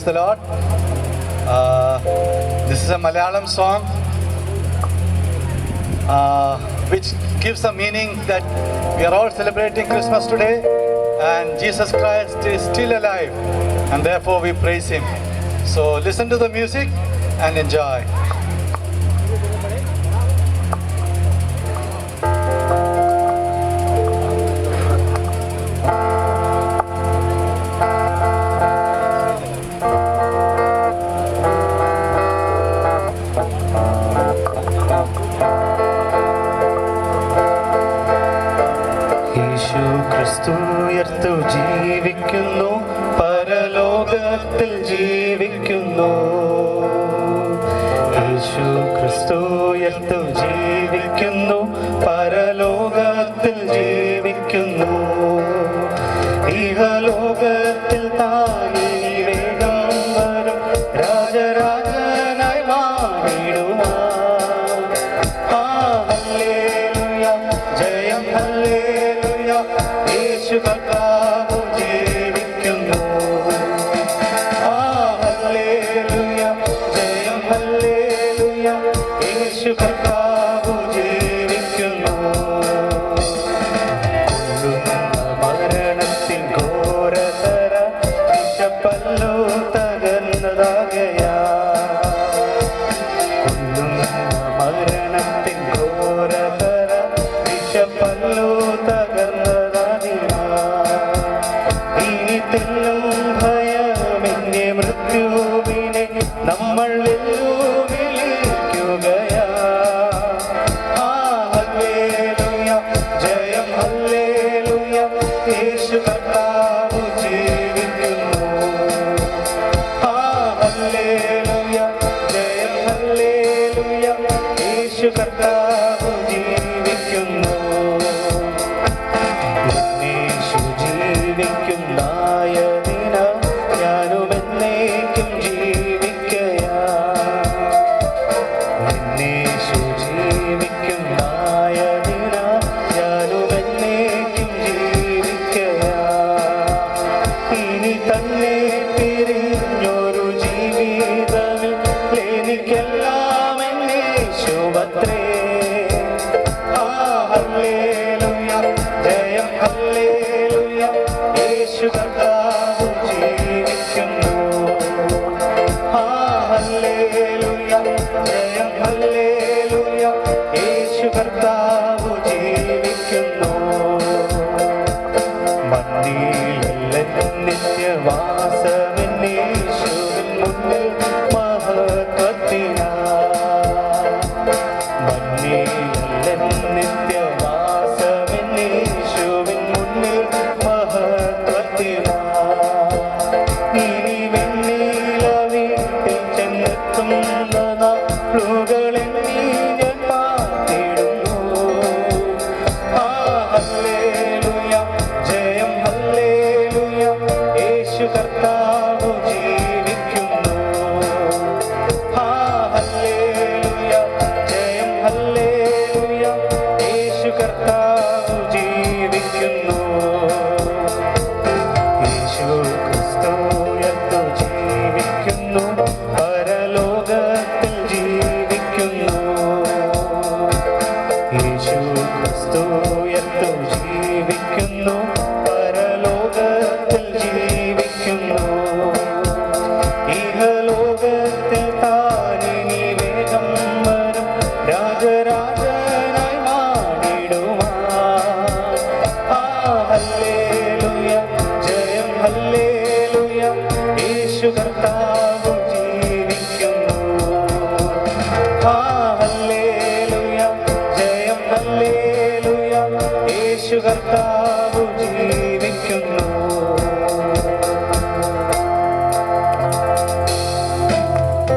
Praise the Lord. This is a Malayalam song which gives a meaning that we are all celebrating Christmas today and Jesus Christ is still alive and therefore we praise Him. So listen to the music and enjoy. ക്രിസ്തു ഉയർത്തു ജീവിക്കുന്നു, പരലോകത്തിൽ ജീവിക്കുന്നു. യേശു ക്രിസ്തു ഉയർത്തു ജീവിക്കുന്നു, പരലോകത്തിൽ ജീവിക്കുന്നു. ഇഹലോകത്തിൽ താനീ വേഗം വരും, രാജരാജനായി മാറിടുവാൻ. ഹല്ലേലൂയ, ജയം ഹല്ലേലൂയ, യേശു കർത്താവ് ജീവിക്കുന്നു. ഹല്ലേലൂയ, ജയം ഹല്ലേലൂയ, യേശു കർത്താവ് ജീവിക്കുന്നു. മരണത്തിൻ ഘോരതര വിശപ്പല്ലോ തകർന്നതാകയാ. മരണത്തിൻ ഘോരതര വിശപ്പല്ലോ തകർന്നതാകയാ. ഇനി തെല്ലും ഭയമെന്നെ മൃത്യുവിനെ നമ്മൾ വിളിക്കുകയാ. ഹല്ലേലൂയ, ജയം ഹല്ലേലൂയ, യേശു കർത്താവ് ജീവിക്കുന്നു. ഹല്ലേലൂയ, ജയം ഹല്ലേലൂയ, യേശു കർത്താവ് ജീവിക്കുന്നു. യേശു ജീവിക്കുന്നായതിന ഞാനും എന്നേക്കും ജീവിക്കയാ. യേശു ജീവിക്കുന്നായതിന ഞാനും എന്നേക്കും ജീവിക്കയാ. ഇനി തന്നെ പിരിഞ്ഞൊരു ജീവിതമിൽ എനിക്കെല്ലാം എന്നേശുവത്രേ. ഹല്ലേലൂയ, ജയം ഹല്ലേലൂയ, യേശു കർത്താവ് ജീവിക്കുന്നു. ഹല്ലേലൂയ, ജയം ഹല്ലേലൂയ, യേശു കർത്താവ് ജീവിക്കുന്നു. മണ്ണിലല്ല നിത്യവാസമെന്നേശുവിൻ മുന്നിൽ മഹത്വത്തിനാ. മണ്ണിലല്ല നിത്യവാസമെന്നേശുവിൻ മുന്നിൽ മഹത്വത്തിനാ. ഇനി വെണ്ണീല വീട്ടിൽ ചെന്നെത്തുന്ന നാളുകളെണ്ണി ഞാൻ പാർത്തിടുന്നു. ഹല്ലേലൂയ, ജയം ഹല്ലേലൂയ, യേശു കർത്താവ് ജീവിക്കുന്നു. ഹല്ലേലൂയ, ജയം ഹല്ലേലൂയ, യേശു കർത്താവ് ജീവിക്കുന്നു. യേശു ക്രിസ്തു ഉയർത്തു ജീവിക്കുന്നു, പരലോകത്തിൽ ജീവിക്കുന്നു. യേശു ക്രിസ്തു ഉയർത്തു ജീവിക്കുന്നു, പരലോകത്തിൽ ജീവിക്കുന്നു. ഇഹലോകത്തിൽ താനിനി വേഗം വരും, രാജരാജനായി മാറിടുവാൻ. ഹല്ലേലൂയ, ജയം ഹല്ലേലൂയ, യേശു കർത്താവ് ജീവിക്കുന്നു. ഹല്ലേലൂയ, ജയം ഹല്ലേലൂയ, യേശു കർത്താവ് ജീവിക്കുന്നു.